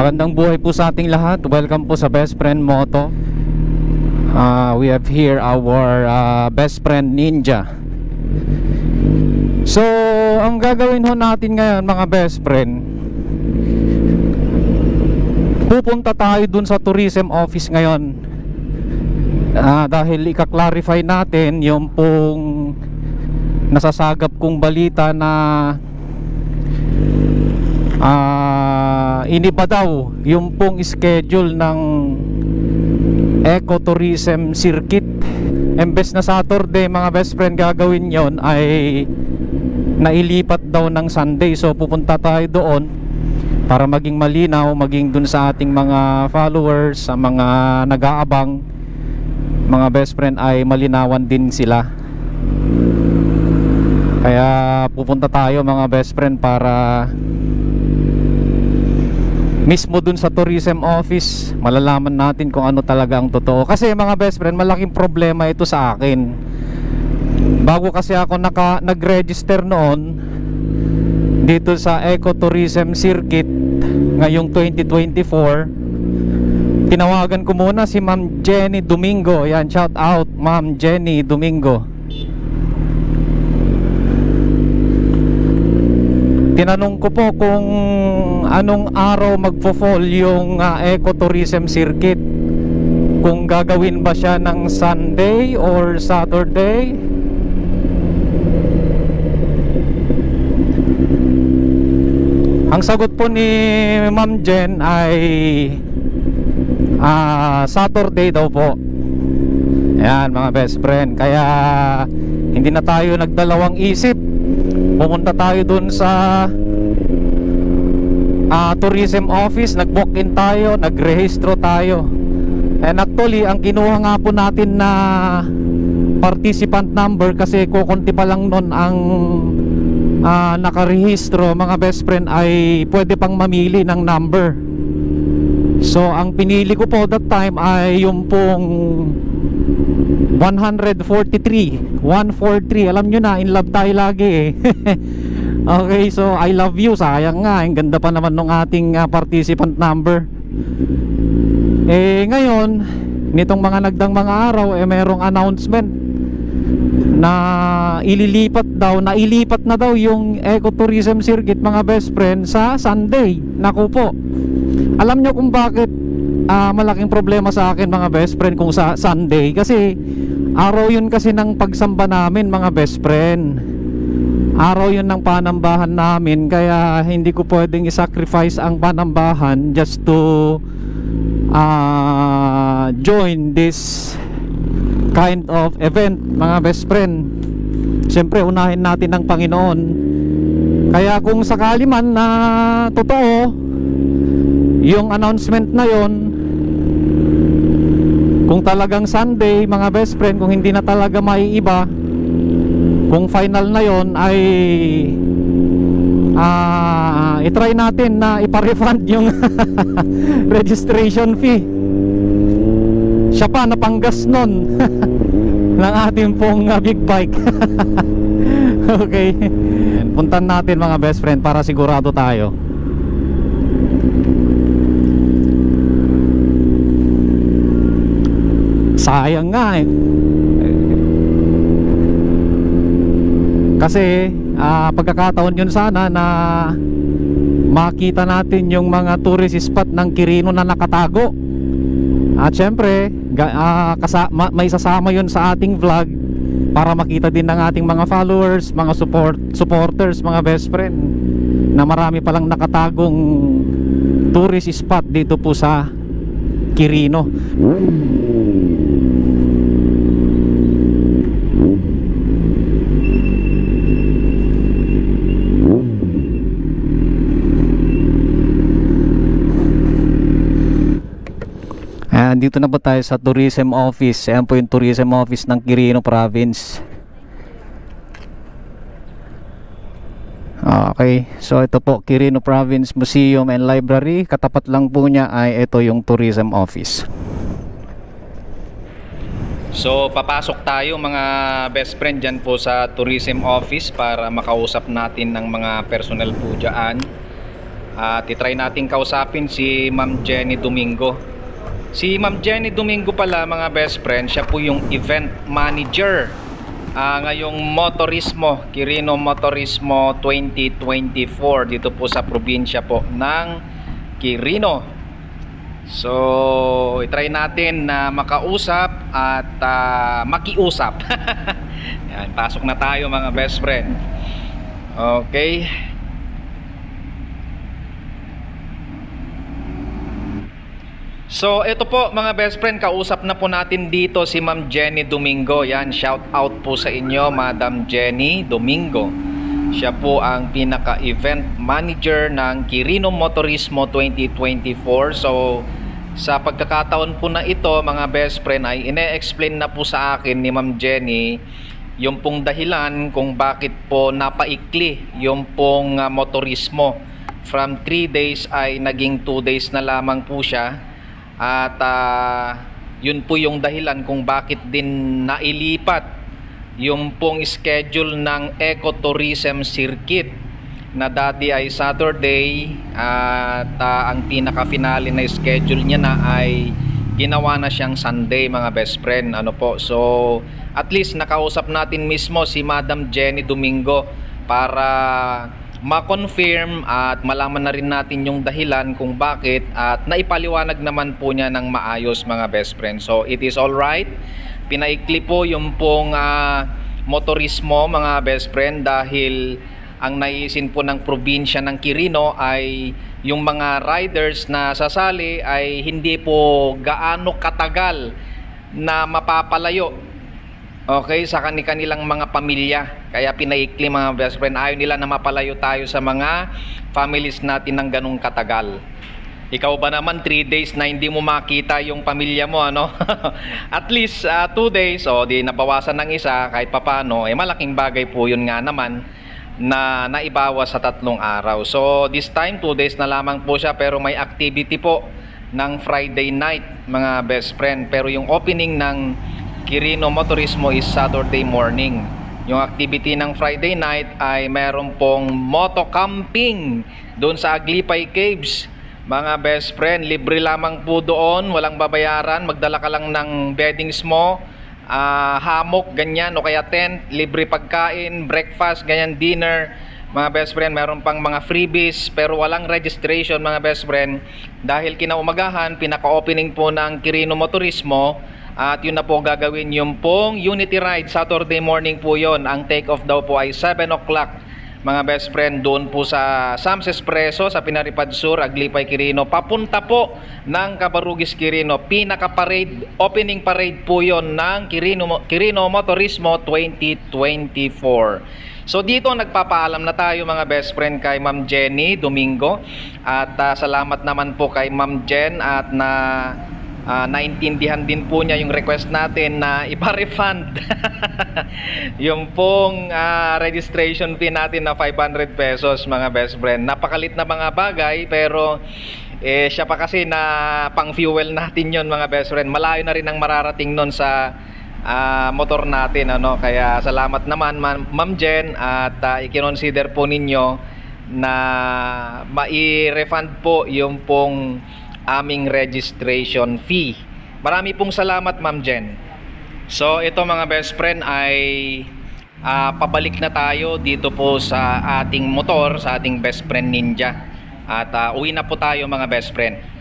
Magandang buhay po sa ating lahat. Welcome po sa Best Friend Moto. We have here our best friend Ninja. So, ang gagawin ho natin ngayon mga best friend, pupunta tayo dun sa tourism office ngayon. Dahil ika-clarify natin yung pong nasasagap kong balita na iniba daw yung pong schedule ng ecotourism circuit. Embes na Saturday mga best friend gagawin yon, ay nailipat daw ng Sunday. So pupunta tayo doon para maging malinaw, maging dun sa ating mga followers, sa mga nag-aabang mga best friend, ay malinawan din sila. Kaya pupunta tayo mga best friend para mismo dun sa tourism office malalaman natin kung ano talaga ang totoo. Kasi mga best friend, malaking problema ito sa akin. Bago kasi ako nag-register noon dito sa ecotourism circuit ngayong 2024, tinawagan ko muna si Ma'am Jenny Domingo. Yan, shout out Ma'am Jenny Domingo. Tinanong ko po kung anong araw magfo-fall yung ecotourism circuit, kung gagawin ba siya ng Sunday or Saturday. Ang sagot po ni Ma'am Jen ay Saturday daw po. Ayan mga best friend, kaya hindi na tayo nagdalawang isip, pumunta tayo dun sa tourism office, nag-book in tayo, nagrehistro tayo. And actually, ang kinuha nga po natin na participant number, kasi kukunti pa lang nun ang nakarehistro mga best friend, ay pwede pang mamili ng number. So ang pinili ko po that time ay yung pong 143. Alam nyo na, in love tayo lagi eh. Okay, so I love you. Sayang nga, ang ganda pa naman ng ating participant number. Ngayon, nitong mga nagdang mga araw, merong announcement na ilipat na daw yung ecotourism circuit mga best friend sa Sunday. Naku po, alam nyo kung bakit malaking problema sa akin mga best friend kung sa Sunday? Kasi araw yun kasi ng pagsamba namin mga best friend, araw yun ng panambahan namin. Kaya hindi ko pwedeng i-sacrifice ang panambahan just to join this kind of event mga best friend. Siyempre unahin natin ang Panginoon. Kaya kung sakali man na totoo yung announcement na yon, kung talagang Sunday mga best friend, kung hindi na talaga maiiba, kung final na yon, ay i-try natin na ipa-refund yung registration fee. Siya pa napanggas nun ng ating pong big bike. Okay, puntan natin mga best friend para sigurado tayo. Sayang nga eh, kasi pagkakataon yun sana na makita natin yung mga tourist spot ng Quirino na nakatago. At syempre may sasama yun sa ating vlog para makita din ng ating mga followers, mga supporters, mga best friend, na marami palang nakatagong tourist spot dito po sa Quirino. Dito na po tayo sa tourism office. Ayan po yung tourism office ng Quirino Province. Okay, so ito po Quirino Province Museum and Library. Katapat lang po niya ay ito yung tourism office. So papasok tayo mga best friend dyan po sa tourism office para makausap natin ng mga personnel po dyan. At itry natin kausapin si Ma'am Jenny Domingo. Si Ma'am Jenny Domingo pala mga best friend, siya po yung event manager ngayong Motorismo, Quirino Motorismo 2024 dito po sa probinsya po ng Quirino. So itry natin na makausap at makiusap. Yan, pasok na tayo mga best friend. Okay. So ito po mga best friend, kausap na po natin dito si Ma'am Jenny Domingo. Yan, shout out po sa inyo Madam Jenny Domingo. Siya po ang pinaka-event manager ng Quirino Motorismo 2024. So sa pagkakataon po na ito mga best friend ay ine-explain na po sa akin ni Ma'am Jenny yung pong dahilan kung bakit po napaikli yung pong motorismo. From 3 days ay naging 2 days na lamang po siya. At yun po yung dahilan kung bakit din nailipat yung pong schedule ng ecotourism circuit na dati ay Saturday at ang pinaka-finale na schedule niya na ay ginawa na siyang Sunday mga best friend. Ano po, so at least nakausap natin mismo si Madam Jenny Domingo para ma-confirm at malaman na rin natin yung dahilan kung bakit at naipaliwanag naman po niya ng maayos mga best friend. So it is all right. Pinaikli po yung pong motorismo mga best friend dahil ang naisin po ng probinsya ng Quirino ay yung mga riders na sasali ay hindi po gaano katagal na mapapalayo, okay, sa kanilang mga pamilya. Kaya pinaikli mga best friend, ayaw nila na mapalayo tayo sa mga families natin ng ganung katagal. Ikaw ba naman 3 days na hindi mo makita yung pamilya mo, ano? At least 2 days, o di nabawasan ng isa kahit papano, malaking bagay po yun nga naman na naibawas sa 3 araw. So this time 2 days na lamang po siya, pero may activity po ng Friday night mga best friend. Pero yung opening ng Quirino Motorismo is Saturday morning. Yung activity ng Friday night ay meron pong moto camping doon sa Aglipay Caves. Mga best friend, libre lamang po doon, walang babayaran. Magdala ka lang ng beddings mo, hammock, ganyan, o kaya tent, libre pagkain, breakfast, ganyan, dinner. Mga best friend, meron pang mga freebies pero walang registration mga best friend dahil kinaumagahan, pinaka-opening po ng Quirino Motorismo. At yun na po gagawin yung pong Unity Ride. Saturday morning po yon. Ang take off daw po ay 7 o'clock mga best friend, doon po sa Sam's Espresso sa Pinaripad Sur, Aglipay, Quirino, papunta po ng Cabarugis, Quirino. Pinaka-parade, opening parade po yon ng Quirino Motorismo 2024. So dito nagpapaalam na tayo mga best friend kay Ma'am Jenny Domingo. At salamat naman po kay Ma'am Jen at naintindihan din po niya yung request natin na ipa-refund yung pong registration fee natin na 500 pesos mga best friend. Napakalit na mga bagay pero siya pa kasi na pang fuel natin yon mga best friend. Malayo na rin ang mararating nun sa motor natin, ano? Kaya salamat naman Ma'am Jen at i-consider po ninyo na mai-refund po yung pong aming registration fee. Marami pong salamat Ma'am Jen. So ito mga best friend ay pabalik na tayo dito po sa ating motor, sa ating best friend Ninja. At uwi na po tayo mga best friend.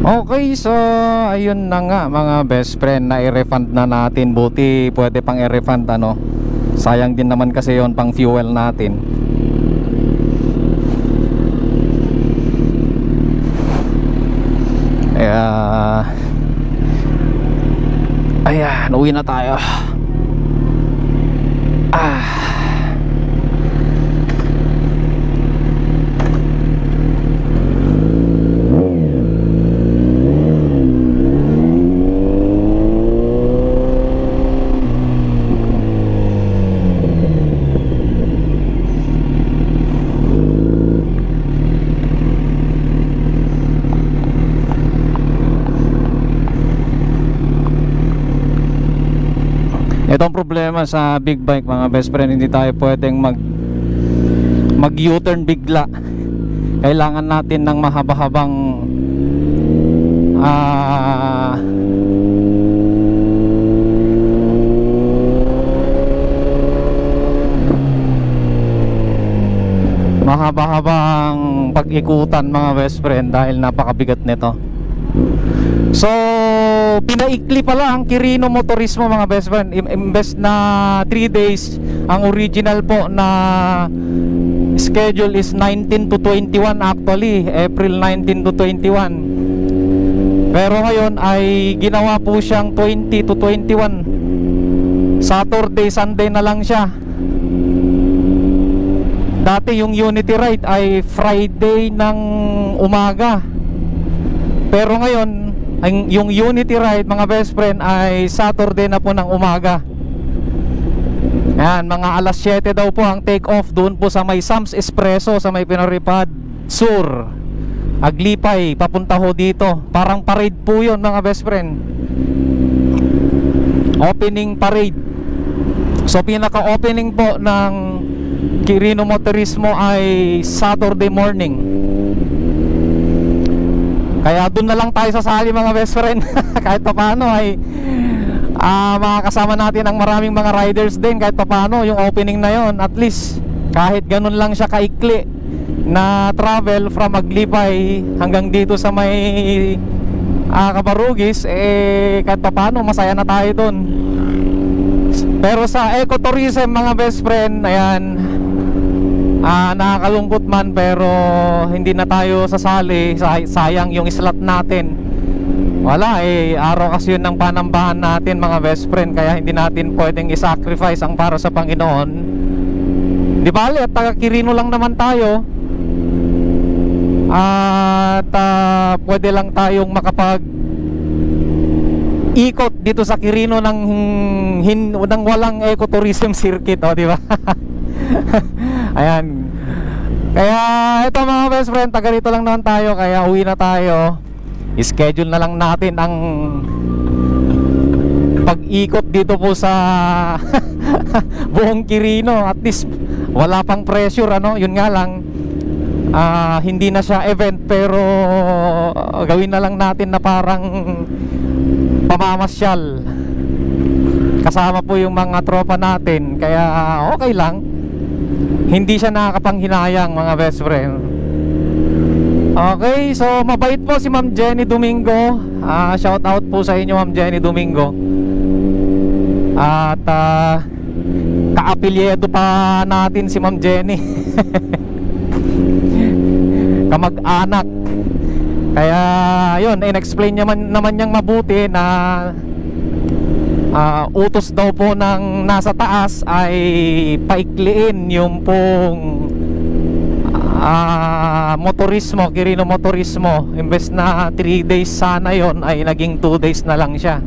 Okay, so ayun na nga mga best friend, na i-refund na natin. Buti pwede pang i-refund, ano. Sayang din naman kasi yon pang fuel natin. Ayan, uwi na tayo. Ito ang problema sa big bike mga best friend, hindi tayo pwedeng mag U-turn bigla. Kailangan natin ng mahaba-habang mahaba-habang pag-ikutan mga best friend dahil napakabigat nito. So pinaikli pala ang Quirino Motorismo mga best friend. Imbes na 3 days, ang original po na schedule is 19 to 21, actually April 19 to 21. Pero ngayon ay ginawa po siyang 20 to 21. Saturday, Sunday na lang siya. Dati yung Unity Ride ay Friday ng umaga. Pero ngayon yung Unity Ride mga best friend ay Saturday na po ng umaga. Yan, mga alas 7 daw po ang take off doon po sa may Sam's Espresso sa may Pinaripad Sur, Aglipay, papunta ho dito. Parang parade po yun mga best friend, opening parade. So pinaka opening po ng Quirino Motorismo ay Saturday morning. Kaya doon na lang tayo sasali mga best friend. Kahit pa paano ay makakasama natin ang maraming mga riders din. Kahit pa paano yung opening na yon, at least kahit ganun lang siya kaikli na travel from Aglipay hanggang dito sa may Cabarugis, kahit pa paano masaya na tayo doon. Pero sa ecotourism mga best friend, ayan, nakakalungkot man pero hindi na tayo sasali. Sayang yung slot natin. Wala araw kasi yun ng panambahan natin mga best friend, kaya hindi natin pwedeng i-sacrifice ang para sa Panginoon. Di bale, at taga Quirino lang naman tayo. At pwede lang tayong makapag ikot dito sa Quirino ng walang ecotourism circuit, di ba? Ayan. Kaya ito mga best friend, taga rito lang naman tayo, kaya uwi na tayo. I-schedule na lang natin ang pag-ikot dito po sa buong Quirino. At least wala pang pressure, yun nga lang, hindi na siya event, pero gawin na lang natin na parang pamamasyal. Kasama po yung mga tropa natin, kaya okay lang. Hindi siya nakakapanghinayang mga best friend. Okay, so mabait po si Ma'am Jenny Domingo. Shout out po sa inyo Ma'am Jenny Domingo. At kaapelyedo pa natin si Ma'am Jenny. Kamag-anak. Kaya yun, in-explain naman niyang mabuti na utos daw po ng nasa taas ay paikliin yung pong motorismo, Quirino Motorismo. Imbes na 3 days sana yon, ay naging 2 days na lang siya,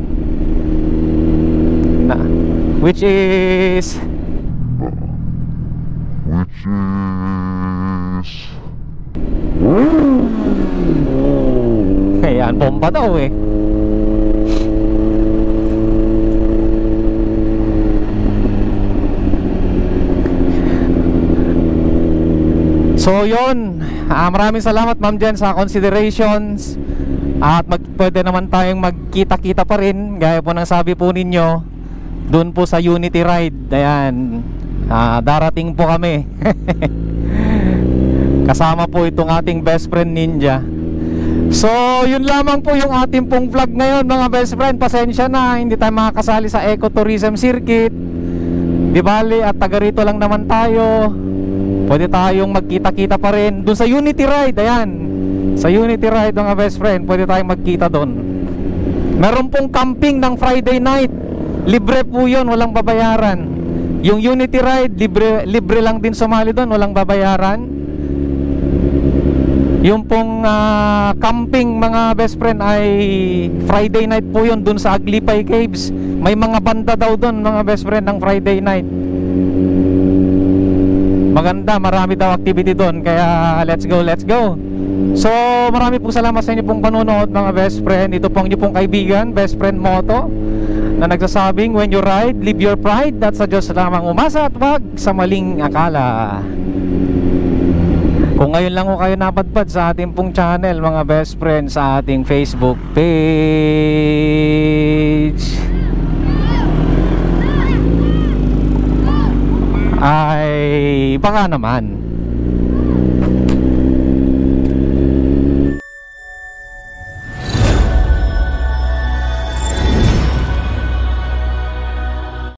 which is ayan, bomba daw So yun, maraming salamat Ma'am Jen sa considerations. At pwede naman tayong magkita-kita pa rin, gaya po ng sabi po ninyo, doon po sa Unity Ride. Ayan, darating po kami. Kasama po itong ating best friend Ninja. So yun lamang po yung ating pong vlog ngayon mga best friend. Pasensya na, hindi tayo makakasali sa ecotourism circuit. Di bali, at taga rito lang naman tayo. Pwede tayong magkita-kita pa rin doon sa Unity Ride. Ayan, sa Unity Ride mga best friend, pwede tayong magkita doon. Meron pong camping ng Friday night. Libre po yun, walang babayaran. Yung Unity Ride, libre lang din sumali doon, walang babayaran. Yung pong camping mga best friend ay Friday night po yun, doon sa Aglipay Caves. May mga banda daw doon mga best friend ng Friday night. Maganda, marami daw activity doon. Kaya let's go, let's go. So marami pong salamat sa inyo pong panonood mga best friend. Ito pong inyo pong kaibigan, Best Friend Moto. na nagsasabing, when you ride, leave your pride at sa Diyos lamang umasa at wag sa maling akala. Kung ngayon lang ko kayo napadpad sa ating pong channel, mga best friends, sa ating Facebook page, ay baka naman